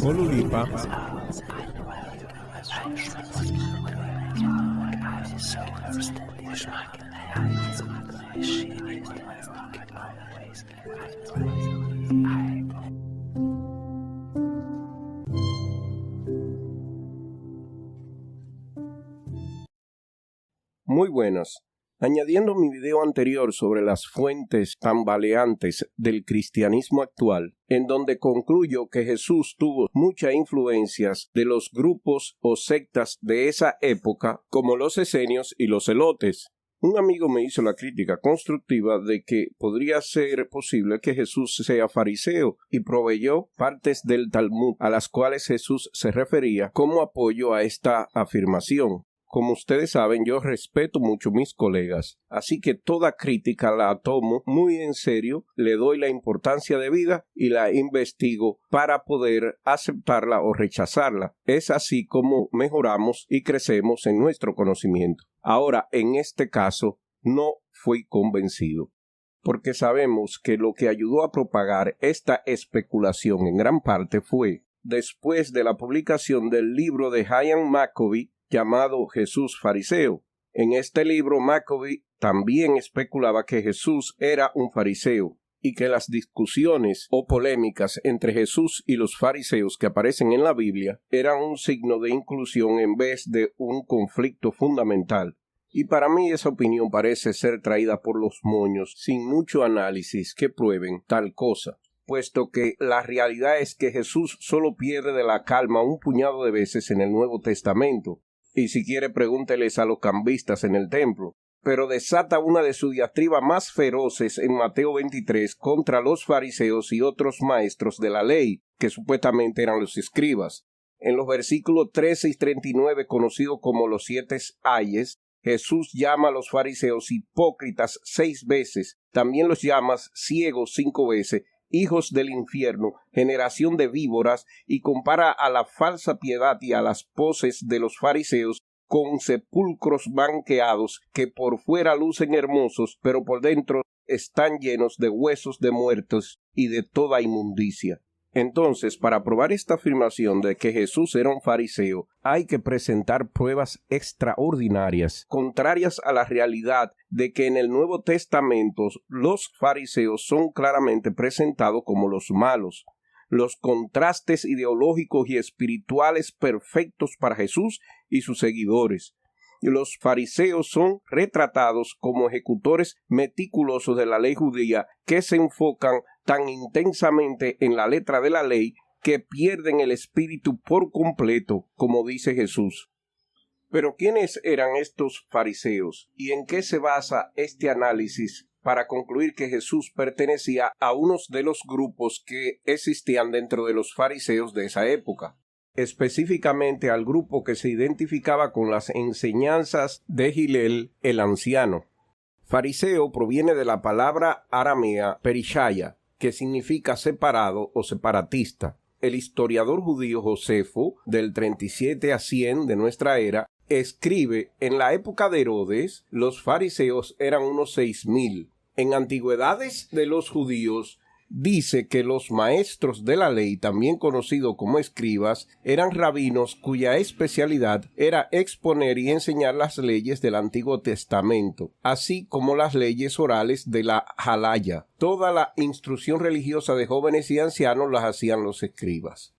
Olulipa. Muy buenas. Añadiendo mi video anterior sobre las fuentes tambaleantes del cristianismo actual, en donde concluyo que Jesús tuvo muchas influencias de los grupos o sectas de esa época, como los esenios y los zelotes. Un amigo me hizo la crítica constructiva de que podría ser posible que Jesús sea fariseo y proveyó partes del Talmud a las cuales Jesús se refería como apoyo a esta afirmación. Como ustedes saben, yo respeto mucho a mis colegas, así que toda crítica la tomo muy en serio, le doy la importancia debida y la investigo para poder aceptarla o rechazarla. Es así como mejoramos y crecemos en nuestro conocimiento. Ahora, en este caso, no fui convencido, porque sabemos que lo que ayudó a propagar esta especulación en gran parte fue después de la publicación del libro de Hyam Maccoby, llamado Jesús Fariseo. En este libro, Maccoby también especulaba que Jesús era un fariseo y que las discusiones o polémicas entre Jesús y los fariseos que aparecen en la Biblia eran un signo de inclusión en vez de un conflicto fundamental. Y para mí esa opinión parece ser traída por los moños sin mucho análisis que prueben tal cosa, puesto que la realidad es que Jesús solo pierde de la calma un puñado de veces en el Nuevo Testamento. Y si quiere pregúnteles a los cambistas en el templo, pero desata una de sus diatribas más feroces en Mateo 23 contra los fariseos y otros maestros de la ley, que supuestamente eran los escribas. En los versículos 13 y 39, conocidos como los 7 ayes, Jesús llama a los fariseos hipócritas 6 veces, también los llama ciegos 5 veces, hijos del infierno, generación de víboras, y compara a la falsa piedad y a las poses de los fariseos con sepulcros banqueados que por fuera lucen hermosos, pero por dentro están llenos de huesos de muertos y de toda inmundicia. Entonces, para probar esta afirmación de que Jesús era un fariseo, hay que presentar pruebas extraordinarias, contrarias a la realidad de que en el Nuevo Testamento los fariseos son claramente presentados como los malos. Los contrastes ideológicos y espirituales perfectos para Jesús y sus seguidores. Los fariseos son retratados como ejecutores meticulosos de la ley judía que se enfocan tan intensamente en la letra de la ley que pierden el espíritu por completo, como dice Jesús. Pero ¿quiénes eran estos fariseos? ¿Y en qué se basa este análisis para concluir que Jesús pertenecía a unos de los grupos que existían dentro de los fariseos de esa época? Específicamente al grupo que se identificaba con las enseñanzas de Hillel el anciano. Fariseo proviene de la palabra aramea perishaya, que significa separado o separatista. El historiador judío Josefo, del 37 a 100 de nuestra era, escribe: en la época de Herodes, los fariseos eran unos 6,000. En Antigüedades de los judíos, dice que los maestros de la ley, también conocidos como escribas, eran rabinos cuya especialidad era exponer y enseñar las leyes del Antiguo Testamento, así como las leyes orales de la Halaya. Toda la instrucción religiosa de jóvenes y ancianos las hacían los escribas.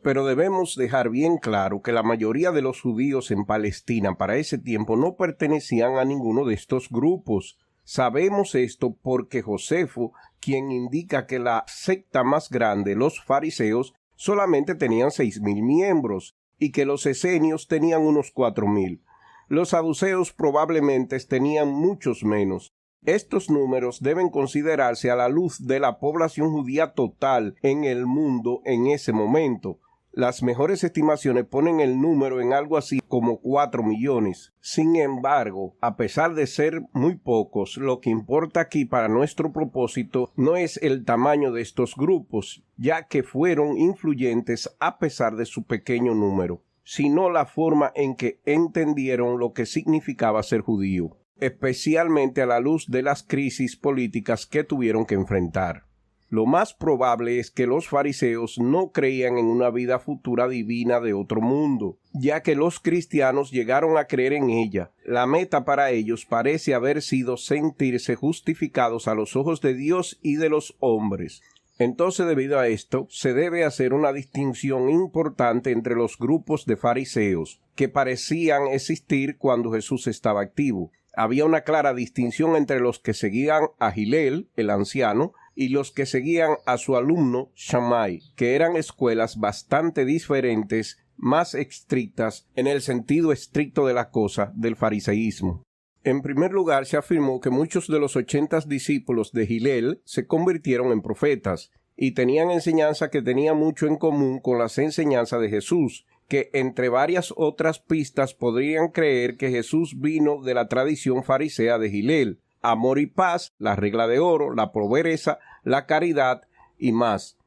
Pero debemos dejar bien claro que la mayoría de los judíos en Palestina para ese tiempo no pertenecían a ninguno de estos grupos. Sabemos esto porque Josefo, quien indica que la secta más grande, los fariseos, solamente tenían 6,000 miembros y que los esenios tenían unos 4,000. Los saduceos probablemente tenían muchos menos. Estos números deben considerarse a la luz de la población judía total en el mundo en ese momento. Las mejores estimaciones ponen el número en algo así como 4 millones. Sin embargo, a pesar de ser muy pocos, lo que importa aquí para nuestro propósito no es el tamaño de estos grupos, ya que fueron influyentes a pesar de su pequeño número, sino la forma en que entendieron lo que significaba ser judío, especialmente a la luz de las crisis políticas que tuvieron que enfrentar. Lo más probable es que los fariseos no creían en una vida futura divina de otro mundo, ya que los cristianos llegaron a creer en ella. La meta para ellos parece haber sido sentirse justificados a los ojos de Dios y de los hombres. Entonces, debido a esto, se debe hacer una distinción importante entre los grupos de fariseos que parecían existir cuando Jesús estaba activo. Había una clara distinción entre los que seguían a Hillel, el anciano, y los que seguían a su alumno Shammai, que eran escuelas bastante diferentes, más estrictas en el sentido estricto de la cosa del fariseísmo. En primer lugar, se afirmó que muchos de los 80 discípulos de Hillel se convirtieron en profetas y tenían enseñanza que tenía mucho en común con las enseñanzas de Jesús, que entre varias otras pistas podrían creer que Jesús vino de la tradición farisea de Hillel: amor y paz, la regla de oro, la pobreza, la caridad y más.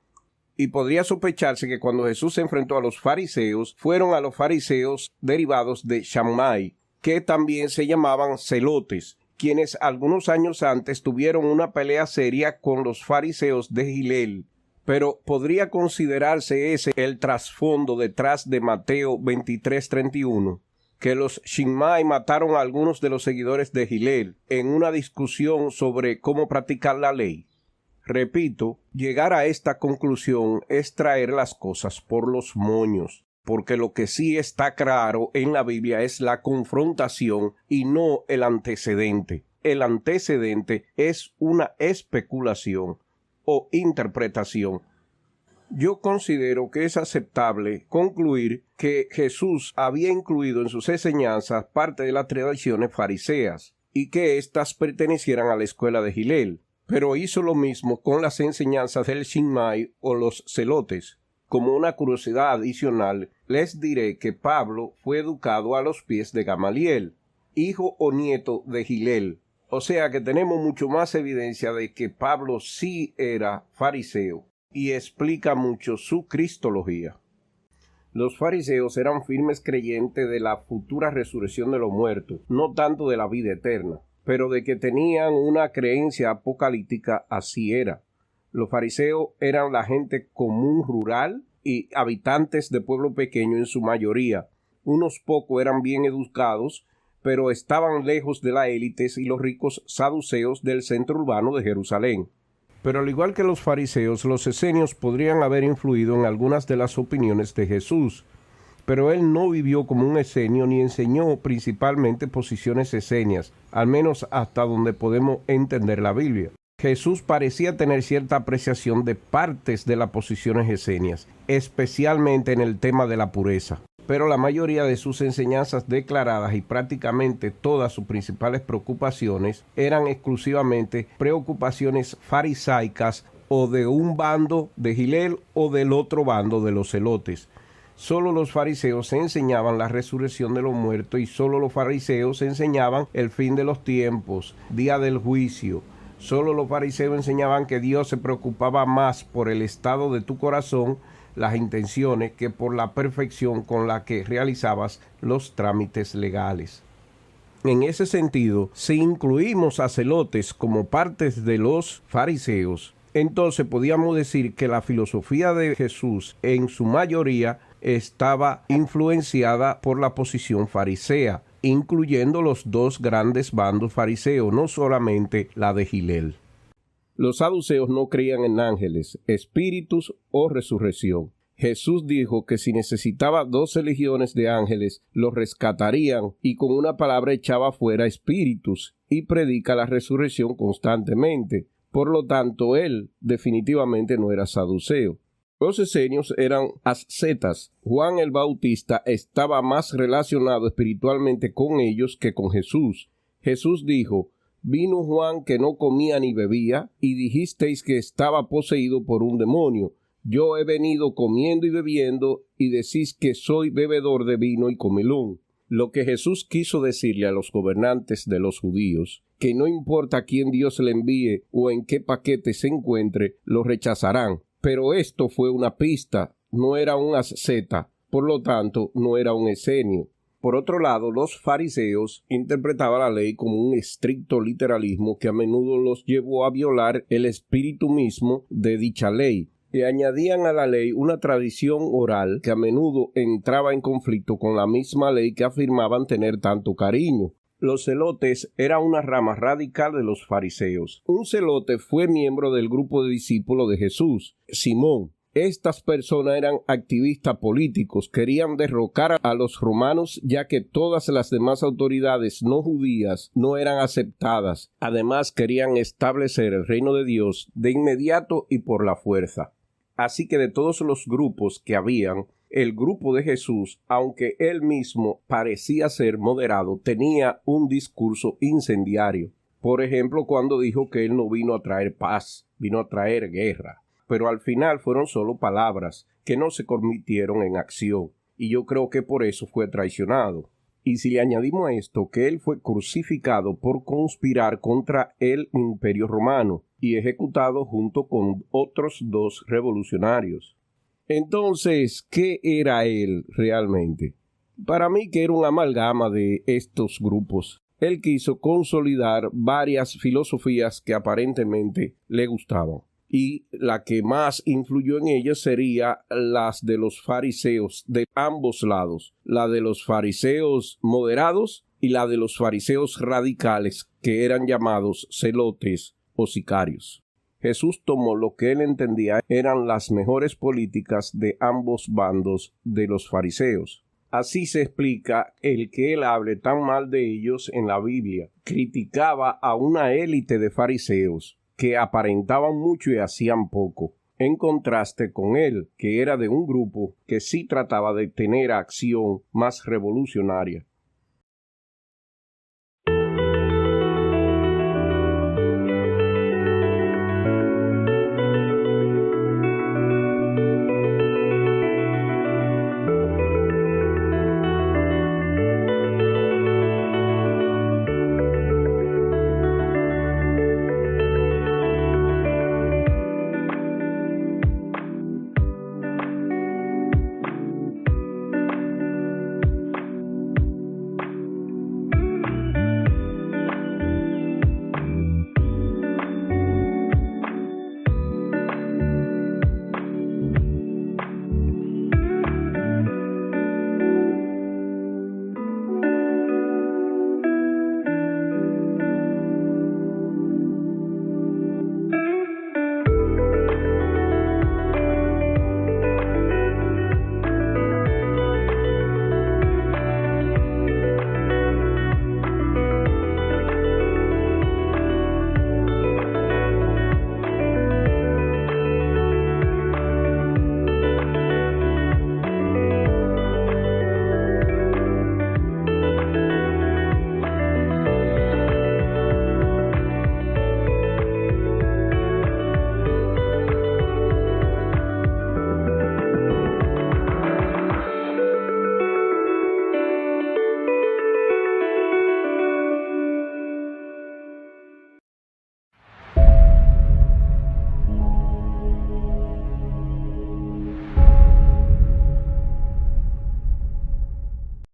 Y podría sospecharse que cuando Jesús se enfrentó a los fariseos, fueron a los fariseos derivados de Shammai, que también se llamaban celotes, quienes algunos años antes tuvieron una pelea seria con los fariseos de Hillel. Pero podría considerarse ese el trasfondo detrás de Mateo 23:31, que los Shammai mataron a algunos de los seguidores de Hillel en una discusión sobre cómo practicar la ley. Repito, llegar a esta conclusión es traer las cosas por los moños, porque lo que sí está claro en la Biblia es la confrontación y no el antecedente. El antecedente es una especulación o interpretación. Yo considero que es aceptable concluir que Jesús había incluido en sus enseñanzas parte de las tradiciones fariseas y que éstas pertenecieran a la escuela de Hillel, pero hizo lo mismo con las enseñanzas del Shammai o los celotes. Como una curiosidad adicional, les diré que Pablo fue educado a los pies de Gamaliel, hijo o nieto de Hillel. O sea que tenemos mucho más evidencia de que Pablo sí era fariseo, y explica mucho su cristología. Los fariseos eran firmes creyentes de la futura resurrección de los muertos, no tanto de la vida eterna, pero de que tenían una creencia apocalíptica, así era. Los fariseos eran la gente común rural y habitantes de pueblo pequeño en su mayoría. Unos pocos eran bien educados, pero estaban lejos de las élites y los ricos saduceos del centro urbano de Jerusalén. Pero al igual que los fariseos, los esenios podrían haber influido en algunas de las opiniones de Jesús, pero él no vivió como un esenio ni enseñó principalmente posiciones esenias, al menos hasta donde podemos entender la Biblia. Jesús parecía tener cierta apreciación de partes de las posiciones esenias, especialmente en el tema de la pureza. Pero la mayoría de sus enseñanzas declaradas y prácticamente todas sus principales preocupaciones eran exclusivamente preocupaciones farisaicas o de un bando de Hillel o del otro bando de los celotes. Solo los fariseos enseñaban la resurrección de los muertos y solo los fariseos enseñaban el fin de los tiempos, día del juicio. Solo los fariseos enseñaban que Dios se preocupaba más por el estado de tu corazón, las intenciones, que por la perfección con la que realizabas los trámites legales. En ese sentido, si incluimos a celotes como partes de los fariseos, entonces podíamos decir que la filosofía de Jesús en su mayoría estaba influenciada por la posición farisea, incluyendo los dos grandes bandos fariseos, no solamente la de Hillel. Los saduceos no creían en ángeles, espíritus o resurrección. Jesús dijo que si necesitaba 12 legiones de ángeles, los rescatarían y con una palabra echaba fuera espíritus y predica la resurrección constantemente. Por lo tanto, él definitivamente no era saduceo. Los esenios eran ascetas. Juan el Bautista estaba más relacionado espiritualmente con ellos que con Jesús. Jesús dijo: vino Juan que no comía ni bebía, y dijisteis que estaba poseído por un demonio. Yo he venido comiendo y bebiendo, y decís que soy bebedor de vino y comilón. Lo que Jesús quiso decirle a los gobernantes de los judíos, que no importa a quién Dios le envíe o en qué paquete se encuentre, lo rechazarán. Pero esto fue una pista, no era un asceta, por lo tanto no era un esenio. Por otro lado, los fariseos interpretaban la ley como un estricto literalismo que a menudo los llevó a violar el espíritu mismo de dicha ley, y añadían a la ley una tradición oral que a menudo entraba en conflicto con la misma ley que afirmaban tener tanto cariño. Los celotes eran una rama radical de los fariseos. Un celote fue miembro del grupo de discípulos de Jesús, Simón. Estas personas eran activistas políticos, querían derrocar a los romanos ya que todas las demás autoridades no judías no eran aceptadas. Además, querían establecer el reino de Dios de inmediato y por la fuerza. Así que de todos los grupos que habían, el grupo de Jesús, aunque él mismo parecía ser moderado, tenía un discurso incendiario. Por ejemplo, cuando dijo que él no vino a traer paz, vino a traer guerra. Pero al final fueron solo palabras que no se convirtieron en acción, y yo creo que por eso fue traicionado. Y si le añadimos a esto que él fue crucificado por conspirar contra el Imperio Romano y ejecutado junto con otros 2 revolucionarios. Entonces, ¿qué era él realmente? Para mí que era una amalgama de estos grupos. Él quiso consolidar varias filosofías que aparentemente le gustaban. Y la que más influyó en ellas sería las de los fariseos de ambos lados, la de los fariseos moderados y la de los fariseos radicales, que eran llamados celotes o sicarios. Jesús tomó lo que él entendía eran las mejores políticas de ambos bandos de los fariseos. Así se explica el que él hable tan mal de ellos en la Biblia. Criticaba a una élite de fariseos que aparentaban mucho y hacían poco, en contraste con él, que era de un grupo que sí trataba de tener acción más revolucionaria.